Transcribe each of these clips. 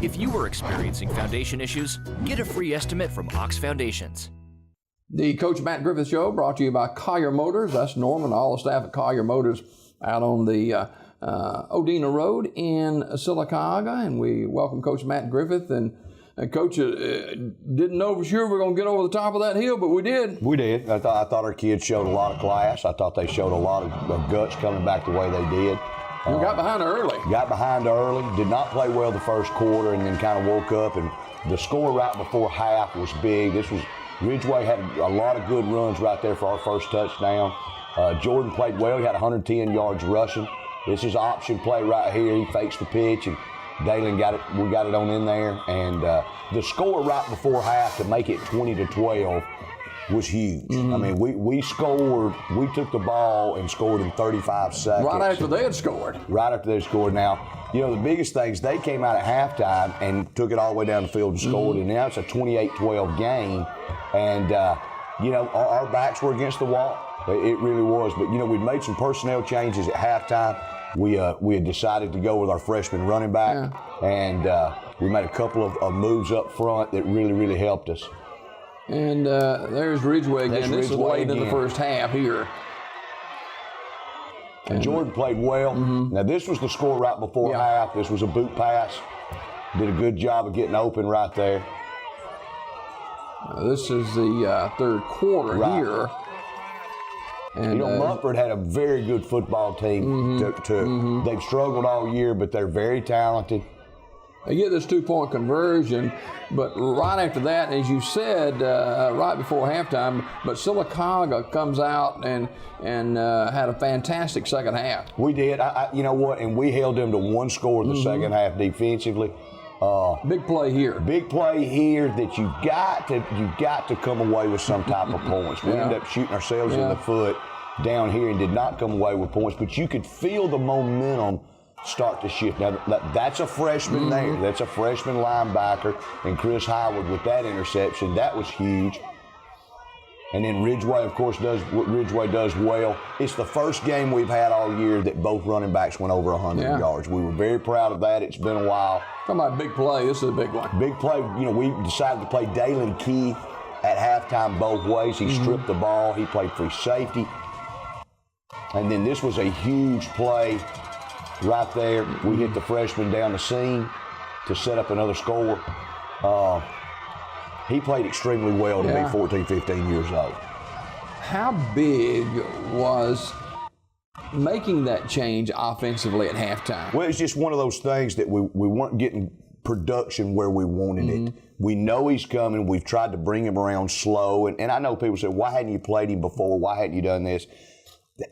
If you are experiencing foundation issues, get a free estimate from Ox Foundations. The Coach Matt Griffith Show brought to you by Collier Motors. That's Norman, all the staff at Collier Motors out on the Odina Road in Sylacauga. And we welcome Coach Matt Griffith. And Coach, didn't know for sure we were going to get over the top of that hill, but we did. We did. I thought our kids showed a lot of class. I thought they showed a lot of guts coming back the way they did. We got behind early. Got behind early, did not play well the first quarter, and then kind of woke up. And the score right before half was big. Ridgeway had a lot of good runs right there for our first touchdown. Jordan played well. He had 110 yards rushing. This is option play right here. He fakes the pitch, and Dalen got it. We got it on in there. And the score right before half to make it 20-12 was huge. I mean, we scored. We took the ball and scored in 35 seconds. Right after they had scored. Right after they scored. Now, you know, the biggest things, they came out at halftime and took it all the way down the field and scored. And now it's a 28-12 game. And, you know, our backs were against the wall. It really was. But, you know, we'd made some personnel changes at halftime. We had decided to go with our freshman running back. Yeah. And we made a couple of moves up front that really, really helped us. And there's Ridgeway again. This is late in the first half here. And Jordan played well. Now, this was the score right before half. This was a boot pass. Did a good job of getting open right there. This is the third quarter here. And, you know, Mumford had a very good football team. They've struggled all year, but they're very talented. They get this 2-point conversion, but right after that, as you said, right before halftime, but Sylacauga comes out and had a fantastic second half. We did. You know what? And we held them to one score in the second half defensively. Big play here. Big play here that you got to come away with some type of points. We ended up shooting ourselves in the foot down here and did not come away with points, but you could feel the momentum start to shift. Now, that's a freshman there. That's a freshman linebacker, and Chris Howard with that interception. That was huge. And then Ridgeway, of course, does what Ridgeway does well. It's the first game we've had all year that both running backs went over 100 yards. We were very proud of that. It's been a while. Talking about big play, this is a big one. Big play. You know, we decided to play Dalen Key at halftime both ways. He stripped the ball. He played free safety. And then this was a huge play right there. We hit the freshman down the seam to set up another score. He played extremely well to be 14, 15 years old. How big was making that change offensively at halftime? Well, it's just one of those things that we weren't getting production where we wanted it. We know he's coming. We've tried to bring him around slow. And I know people say, why hadn't you played him before? Why hadn't you done this?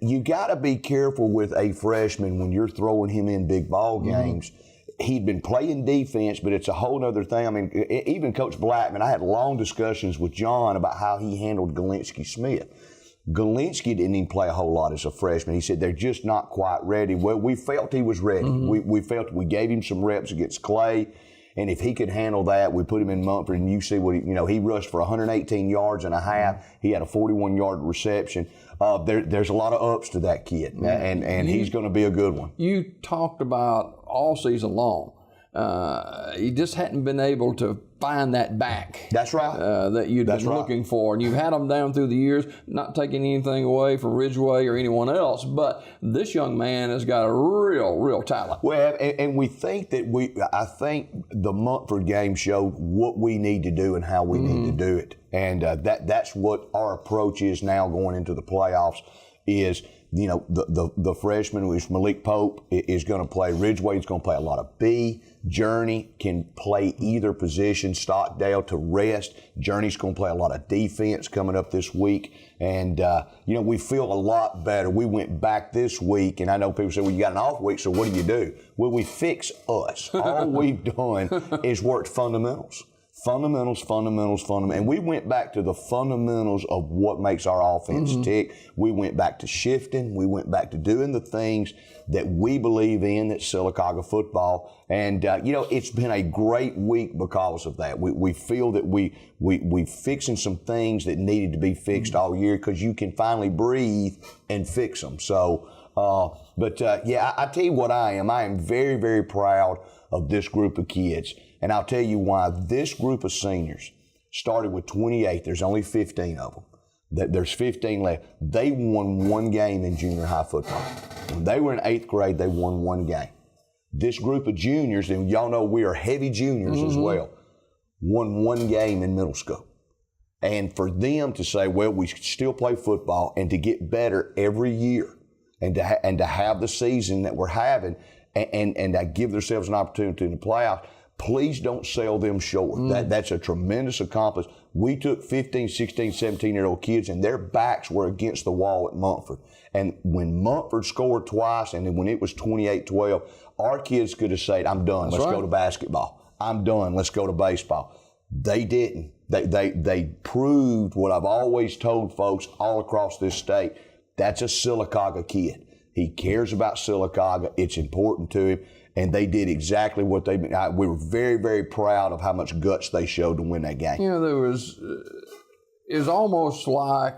You got to be careful with a freshman when you're throwing him in big ball games. He'd been playing defense, but it's a whole other thing. I mean, even Coach Blackman, I had long discussions with John about how he handled Galinsky Smith. Galinsky didn't even play a whole lot as a freshman. He said they're just not quite ready. Well, we felt he was ready. We felt we gave him some reps against Clay. And if he could handle that, we put him in Mumford, and you see what he rushed for 118 yards and a half. He had a 41-yard reception. There's a lot of ups to that kid, and he's going to be a good one. You talked about all season long. You just hadn't been able to find that back. That's right. That you'd been looking for. And you've had them down through the years, not taking anything away from Ridgeway or anyone else, but this young man has got a real talent. Well, and we think that I think the Mumford game showed what we need to do and how we need to do it. And that's what our approach is now going into the playoffs is, you know, the freshman, which Malik Pope, is going to play. Ridgeway is going to play a lot of B. Journey can play either position. Stockdale to rest. Journey's going to play a lot of defense coming up this week. And, you know, we feel a lot better. We went back this week, and I know people say, well, you got an off week, so what do? Well, we fix us. All we've done is worked fundamentals. Fundamentals. And we went back to the fundamentals of what makes our offense tick. We went back to shifting. We went back to doing the things that we believe in, that's Sylacauga football. And, you know, it's been a great week because of that. We feel that we fixing some things that needed to be fixed all year, because you can finally breathe and fix them. So, yeah, I tell you what I am very, very proud of this group of kids. And I'll tell you why. This group of seniors started with 28. There's only 15 of them. There's 15 left. They won one game in junior high football. When they were in 8th grade, they won one game. This group of juniors, and y'all know we are heavy juniors as well, won one game in middle school. And for them to say, well, we still play football and to get better every year and to have the season that we're having and to give themselves an opportunity in the playoffs, please don't sell them short. That's a tremendous accomplishment. We took 15, 16, 17-year-old kids, and their backs were against the wall at Montford. And when Montford scored twice, and then when it was 28-12, our kids could have said, I'm done. Let's go to basketball. I'm done. Let's go to baseball. They didn't. They proved what I've always told folks all across this state. That's a Sylacauga kid. He cares about Sylacauga. It's important to him. And they did exactly what they. We were very, very proud of how much guts they showed to win that game. You know, it was almost like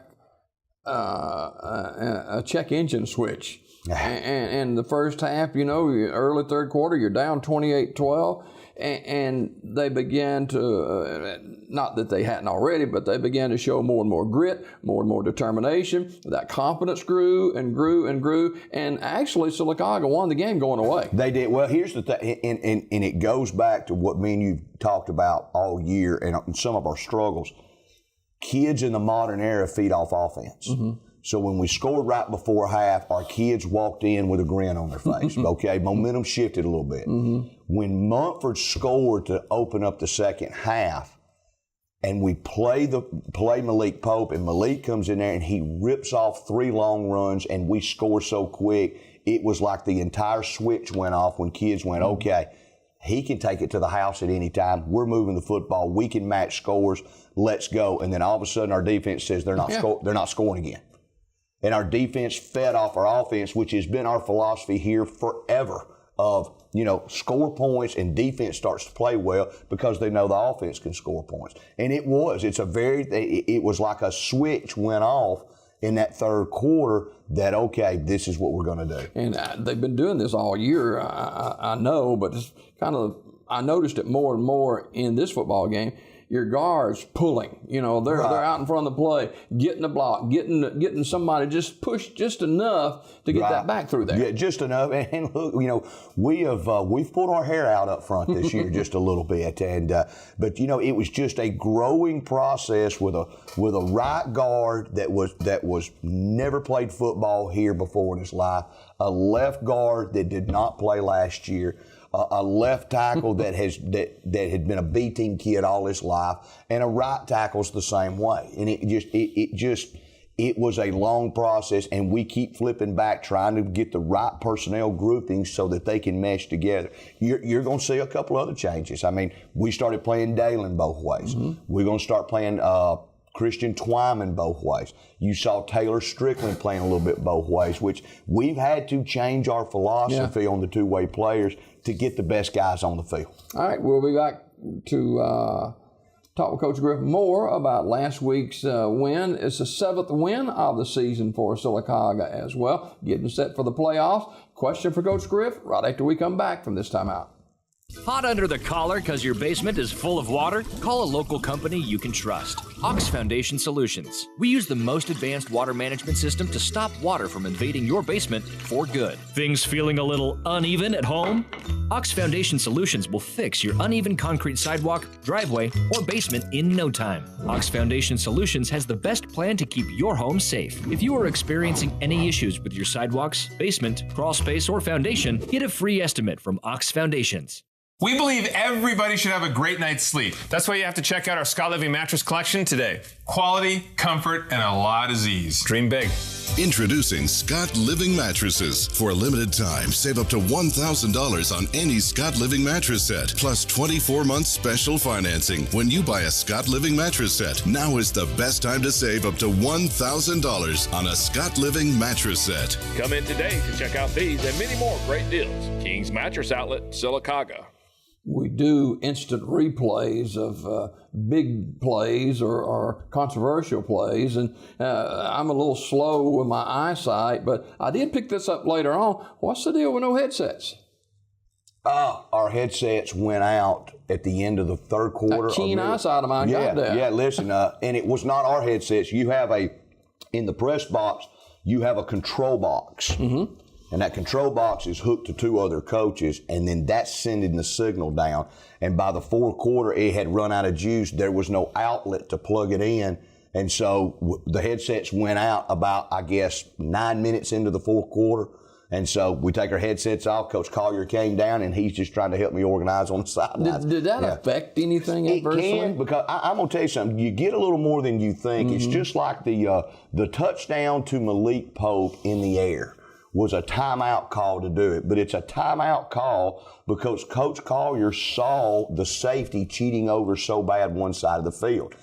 a check engine switch. And the first half, you know, early third quarter, you're down 28-12. And they began to, not that they hadn't already, but they began to show more and more grit, more and more determination. That confidence grew and grew and grew. And actually, Sylacauga won the game going away. They did. Well, here's the thing, and it goes back to what me and you talked about all year and some of our struggles. Kids in the modern era feed off offense. So when we scored right before half, our kids walked in with a grin on their face. Okay, momentum shifted a little bit. When Montford scored to open up the second half, and we play Malik Pope, and Malik comes in there and he rips off 3 long runs, and we score so quick, it was like the entire switch went off when kids went, okay, he can take it to the house at any time. We're moving the football. We can match scores. Let's go. And then all of a sudden our defense says they're not scoring again. And our defense fed off our offense, which has been our philosophy here forever of, you know, score points and defense starts to play well because they know the offense can score points. And it was. It was like a switch went off in that third quarter that, okay, this is what we're going to do. And they've been doing this all year, I know, but it's kind of, I noticed it more and more in this football game. Your guards pulling, you know, they're out in front of the play, getting the block, getting somebody just pushed just enough to get that back through there. Yeah, just enough. And look, you know, we've pulled our hair out up front this year just a little bit, and but you know, it was just a growing process with a right guard that was never played football here before in his life, a left guard that did not play last year. A left tackle that had been a B team kid all his life, and a right tackle's the same way. And it was a long process, and we keep flipping back trying to get the right personnel groupings so that they can mesh together. You're going to see a couple other changes. I mean, we started playing Dalen both ways. We're going to start playing Christian Twyman both ways. You saw Taylor Strickland playing a little bit both ways, which we've had to change our philosophy on the two-way players to get the best guys on the field. All right, we'll be back to talk with Coach Griffith more about last week's win. It's the 7th win of the season for Sylacauga as well, getting set for the playoffs. Question for Coach Griffith right after we come back from this timeout. Hot under the collar because your basement is full of water? Call a local company you can trust. Ox Foundation Solutions. We use the most advanced water management system to stop water from invading your basement for good. Things feeling a little uneven at home? Ox Foundation Solutions will fix your uneven concrete sidewalk, driveway, or basement in no time. Ox Foundation Solutions has the best plan to keep your home safe. If you are experiencing any issues with your sidewalks, basement, crawl space, or foundation, get a free estimate from Ox Foundations. We believe everybody should have a great night's sleep. That's why you have to check out our Scott Living mattress collection today. Quality, comfort, and a lot of ease. Dream big. Introducing Scott Living Mattresses. For a limited time, save up to $1,000 on any Scott Living mattress set, plus 24-month special financing when you buy a Scott Living mattress set. Now is the best time to save up to $1,000 on a Scott Living mattress set. Come in today to check out these and many more great deals. King's Mattress Outlet, Sylacauga. We do instant replays of big plays or controversial plays, and I'm a little slow with my eyesight, but I did pick this up later on. What's the deal with no headsets? Our headsets went out at the end of the third quarter. That keen eyesight of mine got that. Yeah, listen, and it was not our headsets. You have in the press box, you have a control box. Mm-hmm. And that control box is hooked to 2 other coaches, and then that's sending the signal down. And by the fourth quarter, it had run out of juice. There was no outlet to plug it in. And so the headsets went out about, 9 minutes into the fourth quarter. And so we take our headsets off. Coach Collier came down, and he's just trying to help me organize on the sidelines. Did that affect anything adversely? It can, because I'm going to tell you something. You get a little more than you think. Mm-hmm. It's just like the touchdown to Malik Pope in the air was a timeout call to do it. But it's a timeout call because Coach Collier saw the safety cheating over so bad one side of the field.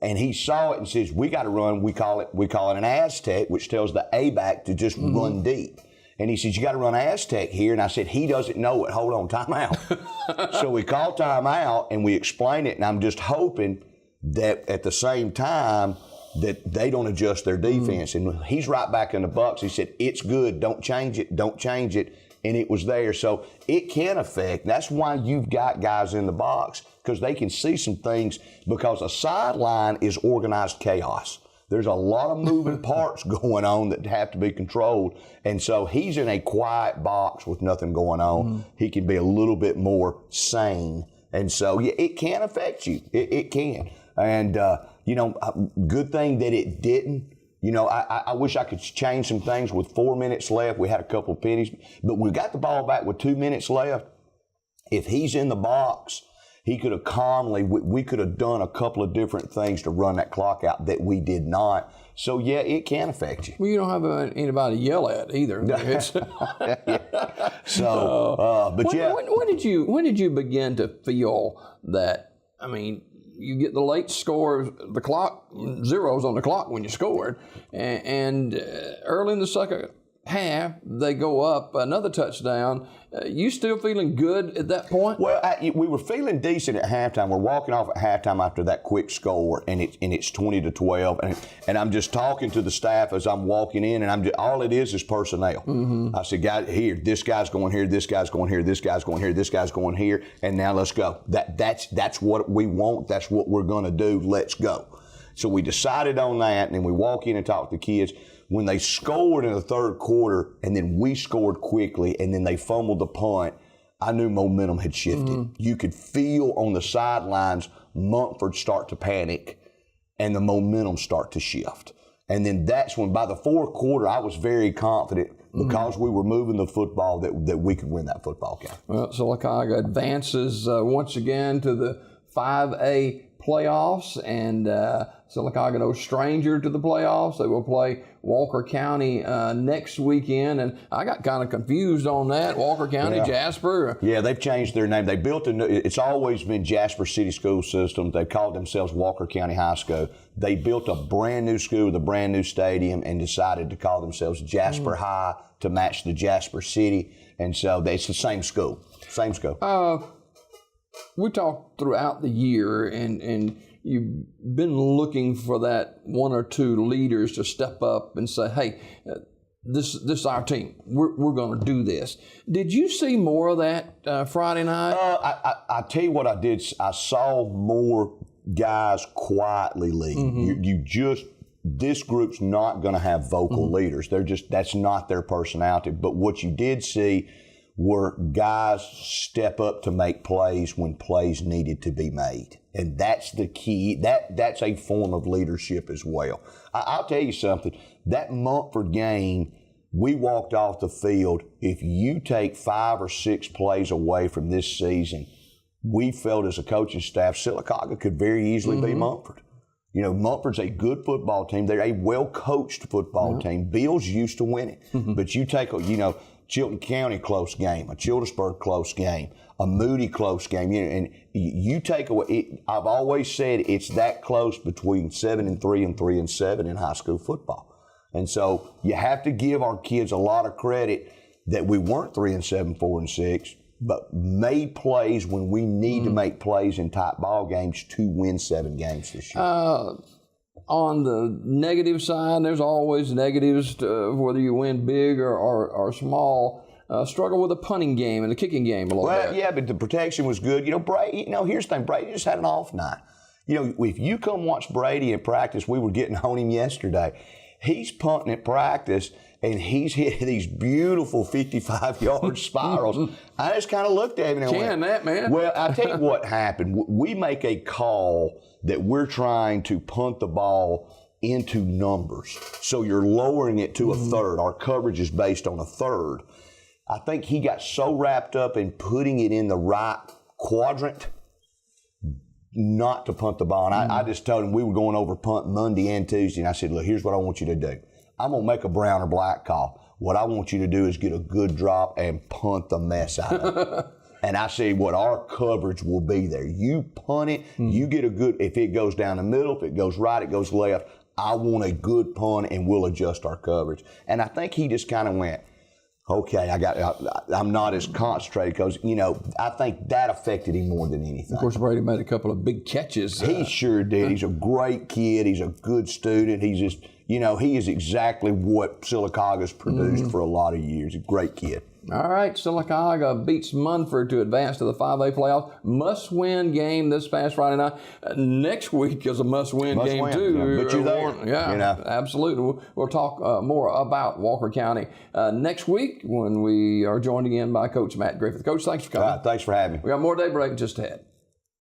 And he saw it and says, we got to run, we call it an Aztec, which tells the A-back to just run deep. And he says, you got to run Aztec here. And I said, he doesn't know it. Hold on, timeout. So we call timeout and we explain it. And I'm just hoping that at the same time that they don't adjust their defense. And he's right back in the box. He said, it's good. Don't change it. Don't change it. And it was there. So it can affect. That's why you've got guys in the box, because they can see some things, because a sideline is organized chaos. There's a lot of moving parts going on that have to be controlled. And so he's in a quiet box with nothing going on. He can be a little bit more sane. And so, yeah, it can affect you. It can. And, good thing that it didn't. I wish I could change some things with 4 minutes left. We had a couple of pennies. But we got the ball back with 2 minutes left. If he's in the box, he could have calmly, we could have done a couple of different things to run that clock out that we did not. So, yeah, it can affect you. Well, you don't have anybody to yell at either. So, but yeah. When did you begin to feel that, you get the late score, the clock, zeros on the clock when you scored, and early in the second half, they go up another touchdown. You still feeling good at that point? Well, we were feeling decent at halftime. We're walking off at halftime after that quick score, and it's 20-12. And I'm just talking to the staff as I'm walking in, and all it is personnel. Mm-hmm. I said, "Guys, here, this guy's going here, this guy's going here, this guy's going here, this guy's going here, and now let's go. That's what we want. That's what we're going to do. Let's go." So we decided on that, and then we walk in and talk to the kids. When they scored in the third quarter, and then we scored quickly, and then they fumbled the punt, I knew momentum had shifted. Mm-hmm. You could feel on the sidelines Mumford start to panic, and the momentum start to shift. And then that's when, by the fourth quarter, I was very confident, because we were moving the football, that we could win that football game. Well, Sylacauga advances once again to the 5A playoffs, and Sylacauga no stranger to the playoffs. They will play Walker County next weekend, and I got kind of confused on that. Walker County, Jasper. Yeah, they've changed their name. They built it's always been Jasper City School System. They called themselves Walker County High School. They built a brand new school with a brand new stadium and decided to call themselves Jasper High to match the Jasper City, and so it's the same school. Same school. We talked throughout the year, and you've been looking for that one or two leaders to step up and say, hey, this is our team. We're going to do this. Did you see more of that Friday night? I tell you what I did. I saw more guys quietly lead. Mm-hmm. This group's not going to have vocal leaders. That's not their personality. But what you did see were guys step up to make plays when plays needed to be made. And that's the key. That's a form of leadership as well. I'll tell you something. That Mumford game, we walked off the field. If you take 5 or 6 plays away from this season, we felt as a coaching staff, Sylacauga could very easily be Mumford. Mumford's a good football team. They're a well-coached football team. Bill's used to winning. But you take Chilton County close game, a Childersburg close game, a Moody close game, and you take away. I've always said it's that close between 7-3 and 3-7 in high school football, and so you have to give our kids a lot of credit that we weren't 3-7, 4-6, but made plays when we need to make plays in tight ball games to win 7 games this year. On the negative side, there's always negatives to whether you win big or small. struggled with the punting game and the kicking game a little bit. Well, yeah, but the protection was good. Brady, here's the thing. Brady just had an off night. If you come watch Brady in practice, we were getting on him yesterday. He's punting at practice, and he's hitting these beautiful 55-yard spirals. I just kind of looked at him and went, that, man. Well, I'll tell you what happened. We make a call that we're trying to punt the ball into numbers. So you're lowering it to a third. Our coverage is based on a third. I think he got so wrapped up in putting it in the right quadrant not to punt the ball. And I just told him we were going over punt Monday and Tuesday, and I said, look, here's what I want you to do. I'm going to make a brown or black call. What I want you to do is get a good drop and punt the mess out of it. And I see what our coverage will be there. You punt it, you get a good, if it goes down the middle, if it goes right, it goes left, I want a good punt, and we'll adjust our coverage. And I think he just kind of went, okay, I'm not as concentrated because, I think that affected him more than anything. Of course, Brady made a couple of big catches. He sure did. He's a great kid. He's a good student. He's just, he is exactly what Sylacauga's produced for a lot of years. A great kid. All right, Sylacauga beats Munford to advance to the 5A playoffs. Must-win game this past Friday night. Next week is a must-win game, too. Yeah, but you're there. Yeah, absolutely. We'll talk more about Walker County next week when we are joined again by Coach Matt Griffith. Coach, thanks for coming. Thanks for having me. We got more Daybreak just ahead.